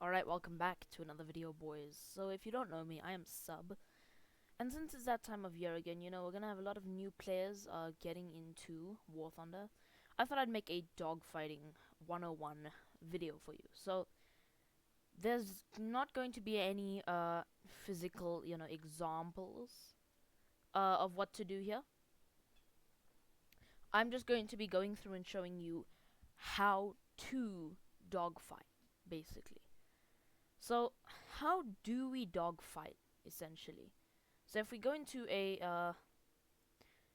Alright, welcome back to another video, boys. So if you don't know me, I am Sub. And since it's that time of year again, we're gonna have a lot of new players getting into War Thunder. I thought I'd make a dogfighting 101 video for you. So there's not going to be any physical, examples of what to do here. I'm just going to be going through and showing you how to dogfight, basically. So, how do we dogfight, essentially? So if we go into a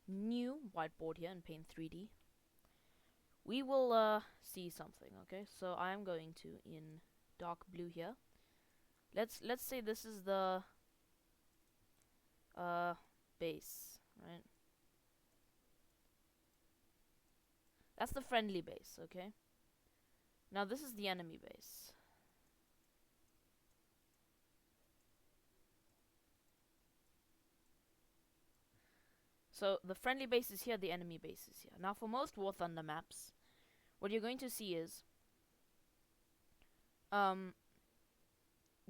new whiteboard here and paint 3D, we will see something, okay? So I'm going to, in dark blue here, let's say this is the base, right? That's the friendly base, okay? Now this is the enemy base. So the friendly base is here, the enemy base is here. Now for most War Thunder maps, what you're going to see is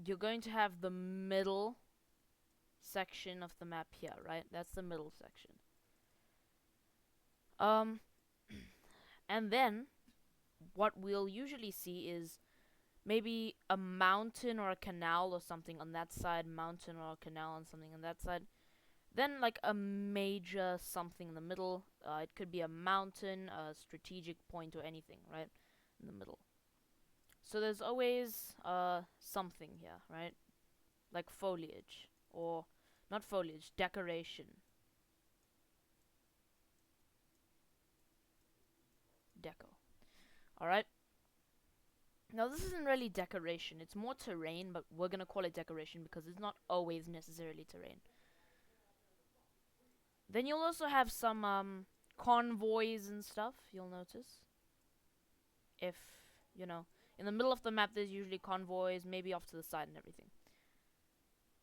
you're going to have the middle section of the map here, right? That's the middle section. And then what we'll usually see is maybe a mountain or a canal or something on that side, mountain or a canal on something on that side. Then like a major something in the middle. It could be a mountain, a strategic point, or anything, right? In the middle. So there's always something here, right? Like foliage, or not foliage, decoration. Deco. Alright? Now this isn't really decoration, it's more terrain, but we're gonna call it decoration because it's not always necessarily terrain. Then you'll also have some convoys and stuff, you'll notice. If, in the middle of the map there's usually convoys, maybe off to the side and everything.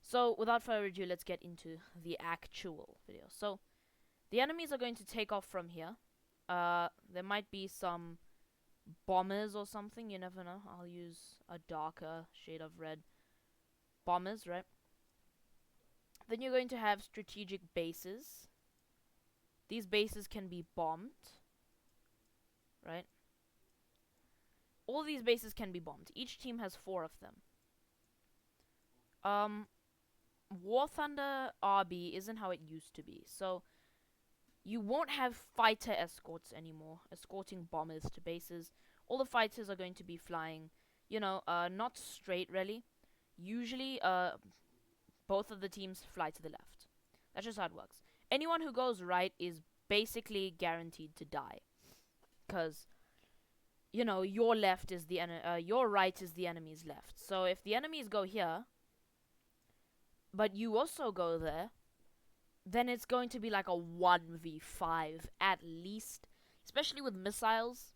So, without further ado, let's get into the actual video. So, the enemies are going to take off from here. There might be some bombers or something, you never know. I'll use a darker shade of red. Bombers, right? Then you're going to have strategic bases. These bases can be bombed, right? All these bases can be bombed. Each team has 4 of them. War Thunder RB isn't how it used to be. So, you won't have fighter escorts anymore, escorting bombers to bases. All the fighters are going to be flying, not straight, really. Usually, both of the teams fly to the left. That's just how it works. Anyone who goes right is basically guaranteed to die. Because, your left is the your right is the enemy's left. So if the enemies go here, but you also go there, then it's going to be like a 1v5 at least. Especially with missiles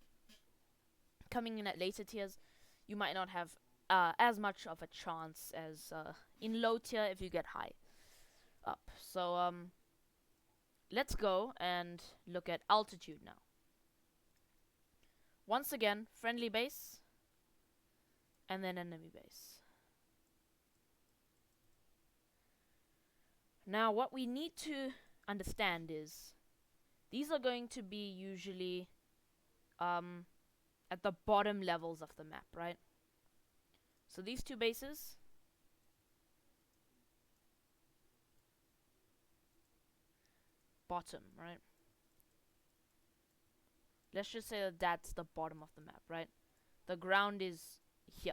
coming in at later tiers, you might not have as much of a chance as in low tier if you get high up. So let's go and look at altitude now. Once again, friendly base, and then enemy base. Now, what we need to understand is these are going to be usually at the bottom levels of the map, right? So these 2 bases, bottom, right? Let's just say that that's the bottom of the map, right? The ground is here.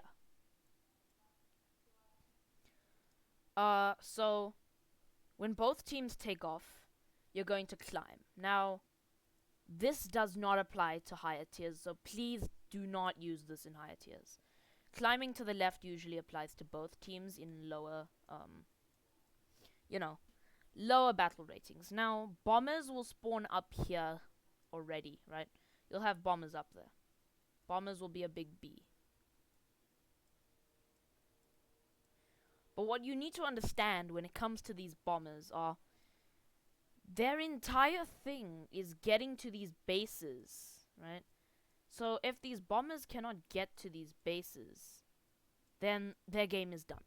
So when both teams take off, you're going to climb. Now, this does not apply to higher tiers, so please do not use this in higher tiers. Climbing to the left usually applies to both teams in lower, lower battle ratings. Now, bombers will spawn up here already, right? You'll have bombers up there. Bombers will be a big B. But what you need to understand when it comes to these bombers are their entire thing is getting to these bases, right? So if these bombers cannot get to these bases, then their game is done.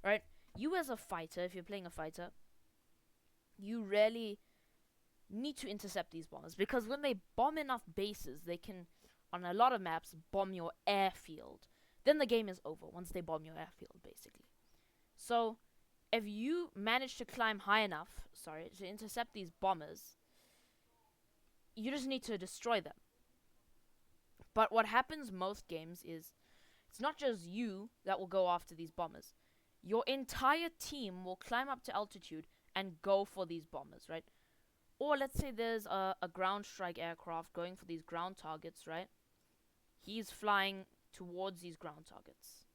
Right? You as a fighter, if you're playing a fighter, you really need to intercept these bombers, because when they bomb enough bases, they can, on a lot of maps, bomb your airfield. Then the game is over once they bomb your airfield, basically. So, if you manage to climb high enough, to intercept these bombers, you just need to destroy them. But what happens most games is, it's not just you that will go after these bombers. Your entire team will climb up to altitude and go for these bombers, right? Or let's say there's a ground strike aircraft going for these ground targets, right? He's flying towards these ground targets.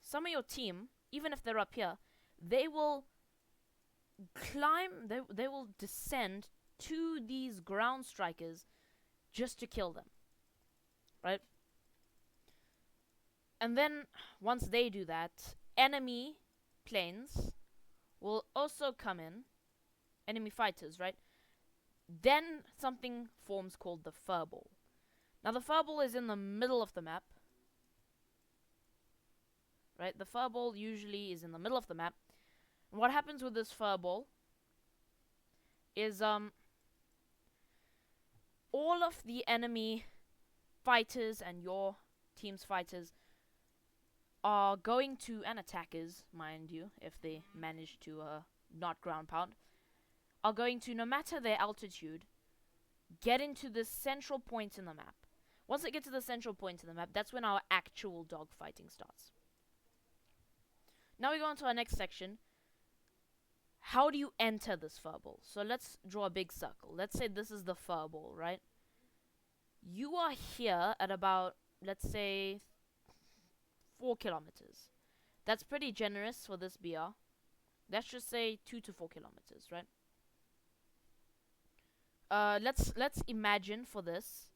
Some of your team, even if they're up here, they will climb, they will descend to these ground strikers just to kill them, right? And then, once they do that, enemy planes will also come in, enemy fighters, right? Then something forms called the furball. Now the furball is in the middle of the map, right? The furball usually is in the middle of the map. And what happens with this furball is all of the enemy fighters and your team's fighters are going to, and attackers, mind you, if they manage to not ground pound, are going to, no matter their altitude, get into this central point in the map. Once they get to the central point in the map, that's when our actual dogfighting starts. Now we go on to our next section. How do you enter this furball? So let's draw a big circle. Let's say this is the furball, right? You are here at about, let's say, 4 kilometers. That's pretty generous for this BR. Let's just say 2 to 4 kilometers, right? Let's imagine for this,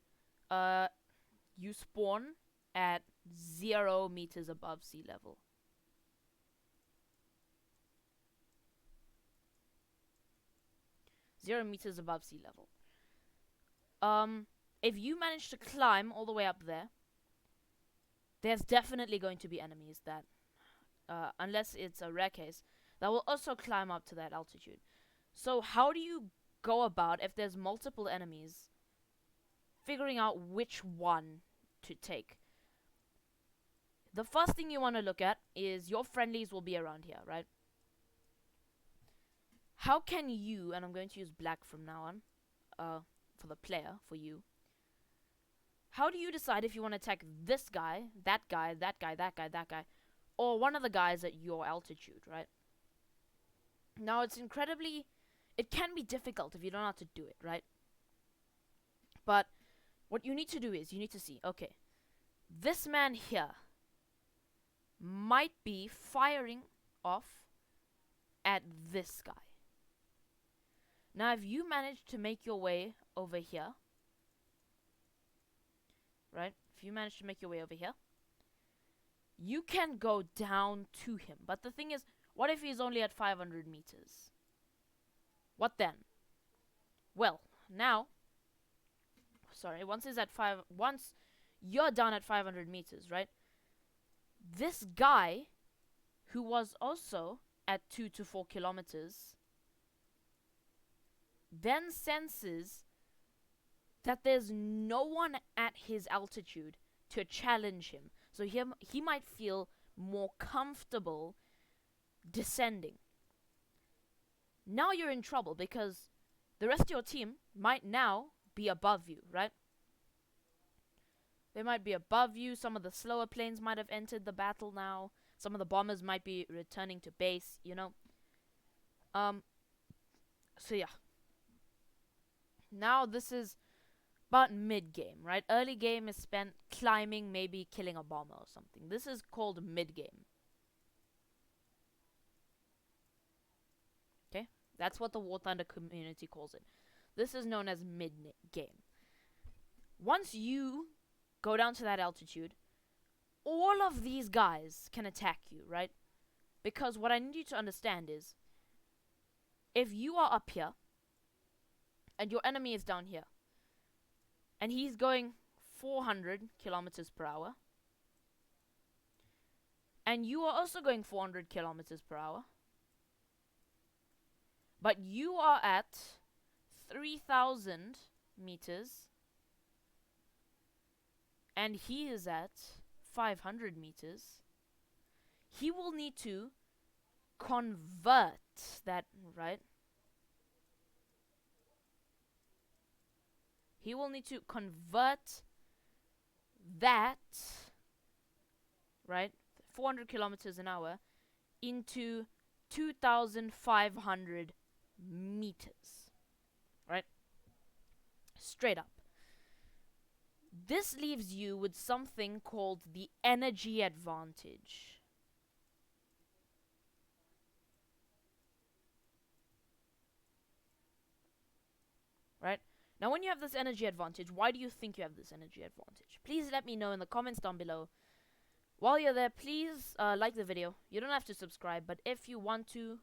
you spawn at 0 meters above sea level. Zero meters above sea level. If you manage to climb all the way up there, there's definitely going to be enemies that, unless it's a rare case, that will also climb up to that altitude. So how do you go about, if there's multiple enemies, figuring out which one to take? The first thing you want to look at is your friendlies will be around here, right? How can you, and I'm going to use black from now on, for the player, for you. How do you decide if you want to attack this guy, that guy, that guy, that guy, that guy, or one of the guys at your altitude, right? Now, it can be difficult if you don't know how to do it, right? But what you need to do is, you need to see, okay, this man here might be firing off at this guy. Now, if you manage to make your way over here, right? If you manage to make your way over here, you can go down to him. But the thing is, what if he's only at 500 meters? What then? Well, now, once you're down at 500 meters, right? This guy, who was also at 2 to 4 kilometers, then senses that there's no one at his altitude to challenge him. So he might feel more comfortable descending. Now you're in trouble, because the rest of your team might now be above you, right? They might be above you. Some of the slower planes might have entered the battle now. Some of the bombers might be returning to base, you know. So yeah. Now this is about mid-game, right? Early game is spent climbing, maybe killing a bomber or something. This is called mid-game. Okay? That's what the War Thunder community calls it. This is known as mid-game. Once you go down to that altitude, all of these guys can attack you, right? Because what I need you to understand is, if you are up here, and your enemy is down here, and he's going 400 kilometers per hour, And you are also going 400 kilometers per hour. But you are at 3,000 meters. And he is at 500 meters. He will need to convert that, right? He will need to convert that, right, 400 kilometers an hour into 2,500 meters, right? Straight up. This leaves you with something called the energy advantage. Right? Now, when you have this energy advantage, why do you think you have this energy advantage? Please let me know in the comments down below. While you're there, please like the video. You don't have to subscribe, but if you want to,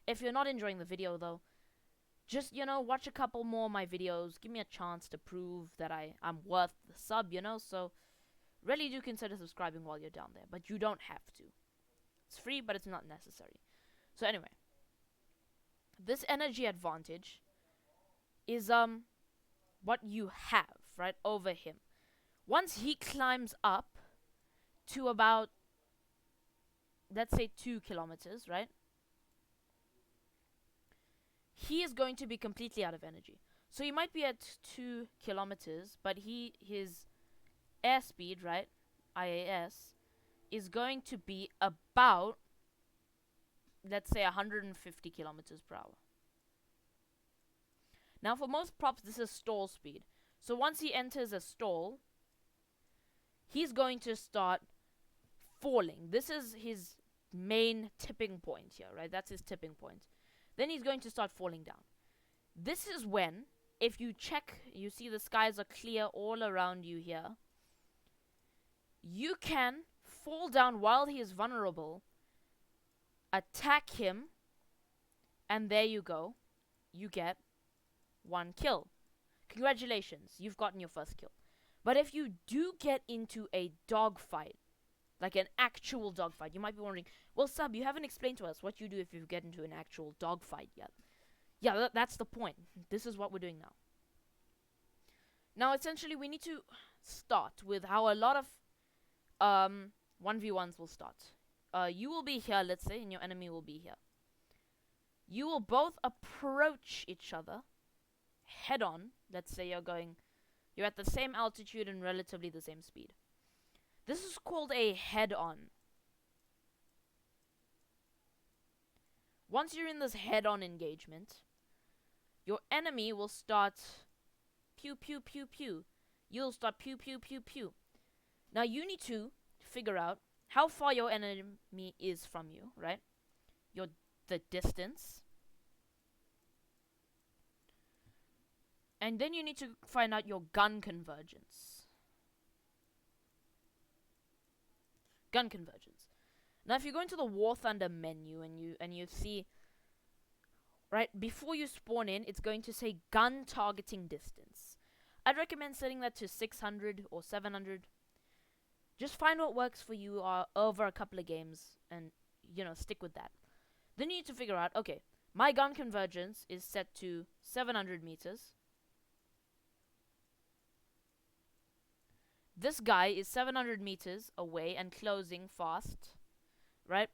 if you're not enjoying the video though, just, watch a couple more of my videos. Give me a chance to prove that I'm worth the sub, so really do consider subscribing while you're down there, but you don't have to. It's free, but it's not necessary. So anyway, this energy advantage is what you have, right, over him. Once he climbs up to about, let's say, 2 kilometers, right, he is going to be completely out of energy. So he might be at 2 kilometers, but his airspeed, right, IAS, is going to be about, let's say, 150 kilometers per hour. Now, for most props, this is stall speed. So once he enters a stall, he's going to start falling. This is his main tipping point here, right? That's his tipping point. Then he's going to start falling down. This is when, if you check, you see the skies are clear all around you here. You can fall down while he is vulnerable, attack him, and there you go. You get 1 kill. Congratulations, you've gotten your first kill. But if you do get into a dogfight, like an actual dogfight, you might be wondering, well, Sub, you haven't explained to us what you do if you get into an actual dogfight yet. Yeah, that's the point. This is what we're doing now. Now, essentially, we need to start with how a lot of 1v1s will start. You will be here, let's say, and your enemy will be here. You will both approach each other head on. Let's say you're at the same altitude and relatively the same speed. This is called a head on. Once you're in this head on engagement, your enemy will start pew pew pew pew. You'll start pew pew pew pew. Now you need to figure out how far your enemy is from you, right? The distance. And then you need to find out your gun convergence. Gun convergence. Now, if you go into the War Thunder menu and you see, right, before you spawn in, it's going to say gun targeting distance. I'd recommend setting that to 600 or 700. Just find what works for you over a couple of games and, stick with that. Then you need to figure out, okay, my gun convergence is set to 700 meters. This guy is 700 meters away and closing fast, right?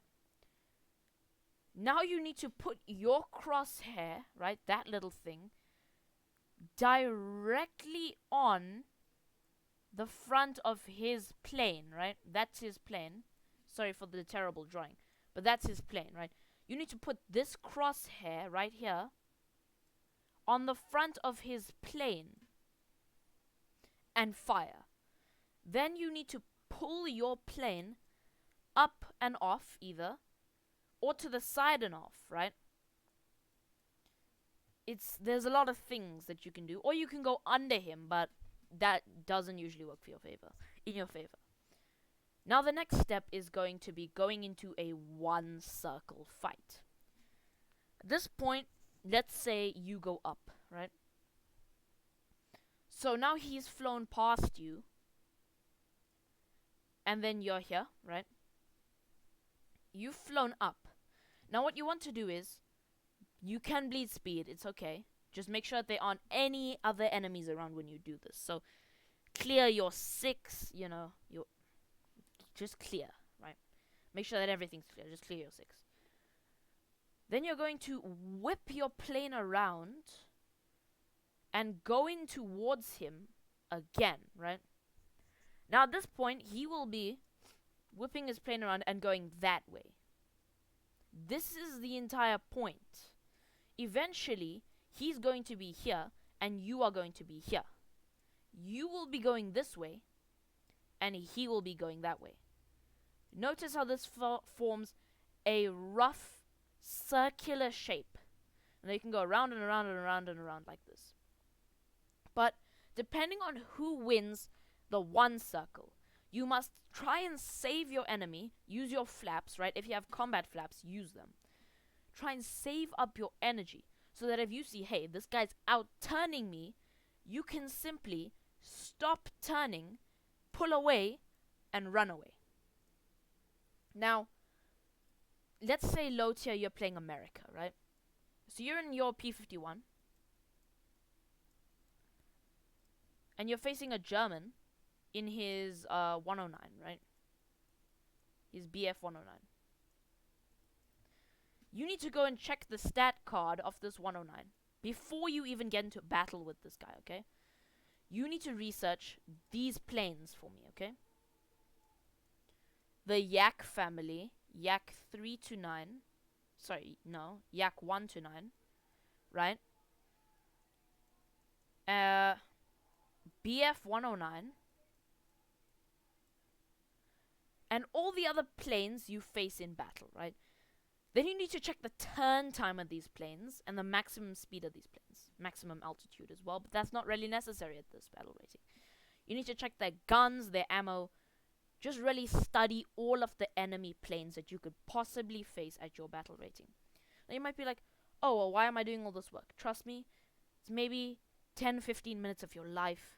Now you need to put your crosshair, right, that little thing, directly on the front of his plane, right? That's his plane. Sorry for the terrible drawing, but that's his plane, right? You need to put this crosshair right here on the front of his plane and fire. Then you need to pull your plane up and off either, or to the side and off, right? There's a lot of things that you can do, or you can go under him, but that doesn't usually work in your favor. Now the next step is going to be going into a one circle fight. At this point, let's say you go up, right? So now he's flown past you, and then you're here, right? You've flown up. Now what you want to do is, you can bleed speed, it's okay. Just make sure that there aren't any other enemies around when you do this. So clear your 6, your just clear, right? Make sure that everything's clear, just clear your 6. Then you're going to whip your plane around and go in towards him again, right? Now at this point, he will be whipping his plane around and going that way. This is the entire point. Eventually, he's going to be here, and you are going to be here. You will be going this way, and he will be going that way. Notice how this forms a rough, circular shape. And they can go around and around and around and around like this. But depending on who wins the one circle, you must try and save your enemy. Use your flaps, right? If you have combat flaps, use them. Try and save up your energy so that if you see, hey, this guy's out-turning me, you can simply stop turning, pull away, and run away. Now, let's say low tier, you're playing America, right? So you're in your P-51, and you're facing a German in his 109, right? His BF-109. You need to go and check the stat card of this 109 before you even get into battle with this guy, okay? You need to research these planes for me, okay? The Yak family, Yak 3 to 9, Yak 1 to 9, right? BF 109, and all the other planes you face in battle, right? Then you need to check the turn time of these planes and the maximum speed of these planes, maximum altitude as well, but that's not really necessary at this battle rating. You need to check their guns, their ammo. Just really study all of the enemy planes that you could possibly face at your battle rating. Now you might be like, oh, well, why am I doing all this work? Trust me, it's maybe 10-15 minutes of your life.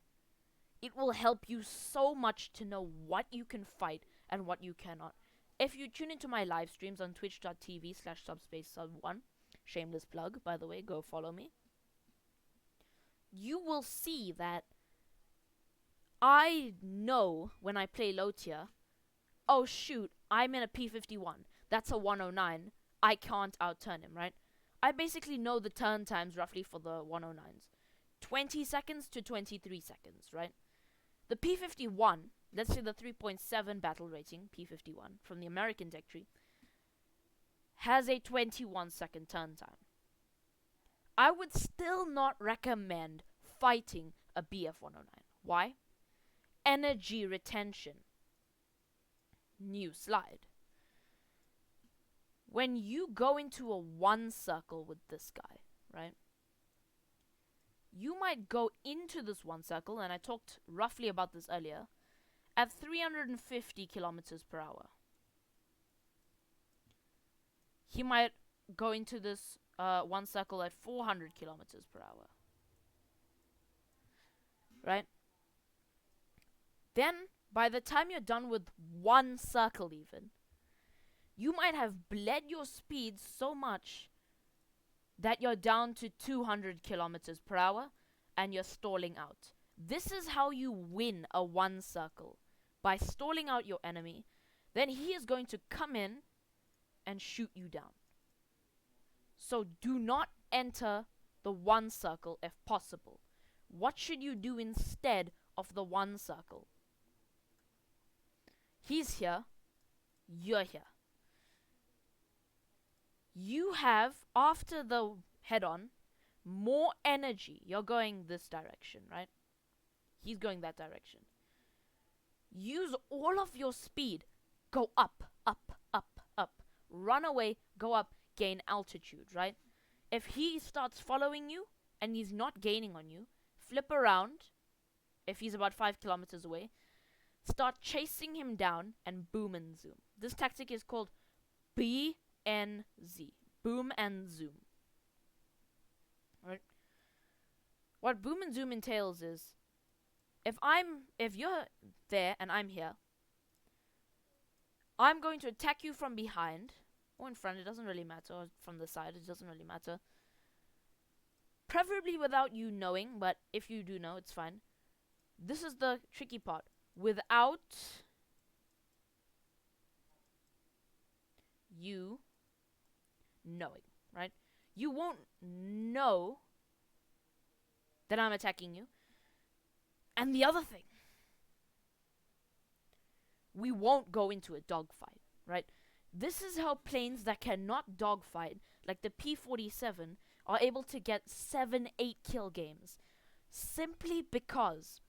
It will help you so much to know what you can fight and what you cannot. If you tune into my live streams on twitch.tv/subspacesub1, shameless plug, by the way, go follow me, you will see that I know when I play low tier, oh shoot, I'm in a P-51. That's a 109. I can't out-turn him, right? I basically know the turn times roughly for the 109s. 20 seconds to 23 seconds, right? The P-51, let's say the 3.7 battle rating, P-51, from the American tech tree, has a 21-second turn time. I would still not recommend fighting a BF-109. Why? Energy retention. New slide. When you go into a one circle with this guy, right? You might go into this one circle, and I talked roughly about this earlier, at 350 kilometers per hour. He might go into this one circle at 400 kilometers per hour. Right? Then, by the time you're done with one circle even, you might have bled your speed so much that you're down to 200 kilometers per hour and you're stalling out. This is how you win a one circle. By stalling out your enemy, then he is going to come in and shoot you down. So do not enter the one circle if possible. What should you do instead of the one circle? He's here, you're here. You have, after the head-on, more energy. You're going this direction, right? He's going that direction. Use all of your speed. Go up, up, up, up. Run away, go up, gain altitude, right? If he starts following you and he's not gaining on you, flip around. If he's about 5 kilometers away, start chasing him down and boom and zoom. This tactic is called BNZ. Boom and zoom. Right? What boom and zoom entails is, if you're there and I'm here, I'm going to attack you from behind or in front, it doesn't really matter, or from the side, it doesn't really matter. Preferably without you knowing, but if you do know, it's fine. This is the tricky part. Without you knowing, right? You won't know that I'm attacking you. And the other thing, we won't go into a dogfight, right? This is how planes that cannot dogfight, like the P-47, are able to get 7-8 kill games. Simply because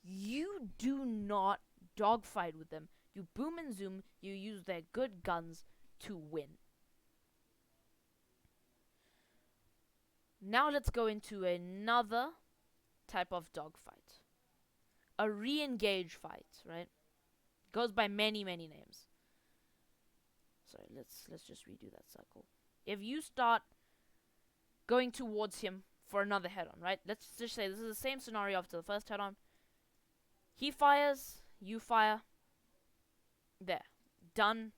you do not dogfight with them. You boom and zoom, you use their good guns to win. Now let's go into another type of dogfight. A re-engage fight, right? Goes by many names. Sorry, let's just redo that cycle. If you start going towards him for another head-on, right? Let's just say this is the same scenario after the first head-on. He fires, you fire. There. Done.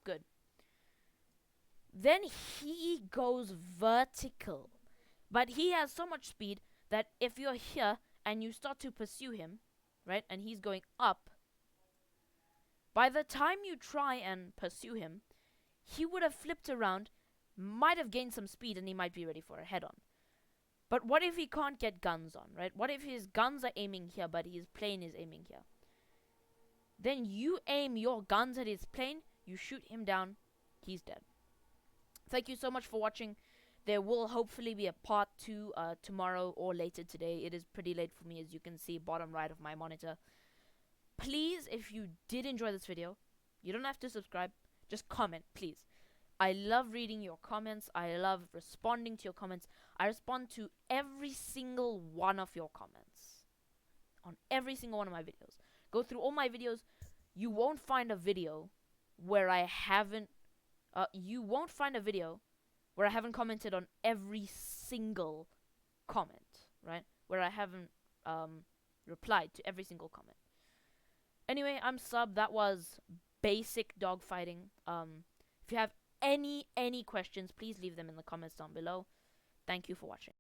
Good. Then he goes vertical. But he has so much speed that if you're here and you start to pursue him, right, and he's going up, by the time you try and pursue him, he would have flipped around, might have gained some speed, and he might be ready for a head-on. But what if he can't get guns on, right? What if his guns are aiming here, but his plane is aiming here? Then you aim your guns at his plane, you shoot him down, he's dead. Thank you so much for watching. There will hopefully be a part 2 tomorrow or later today. It is pretty late for me, as you can see bottom right of my monitor. Please, if you did enjoy this video, you don't have to subscribe, just comment, please. I love reading your comments. I love responding to your comments. I respond to every single one of your comments on every single one of my videos. Go through all my videos. You won't find a video where I haven't commented on every single comment, right? Where I haven't replied to every single comment. Anyway, I'm Sub. That was basic dogfighting. If you have any questions, please leave them in the comments down below. Thank you for watching.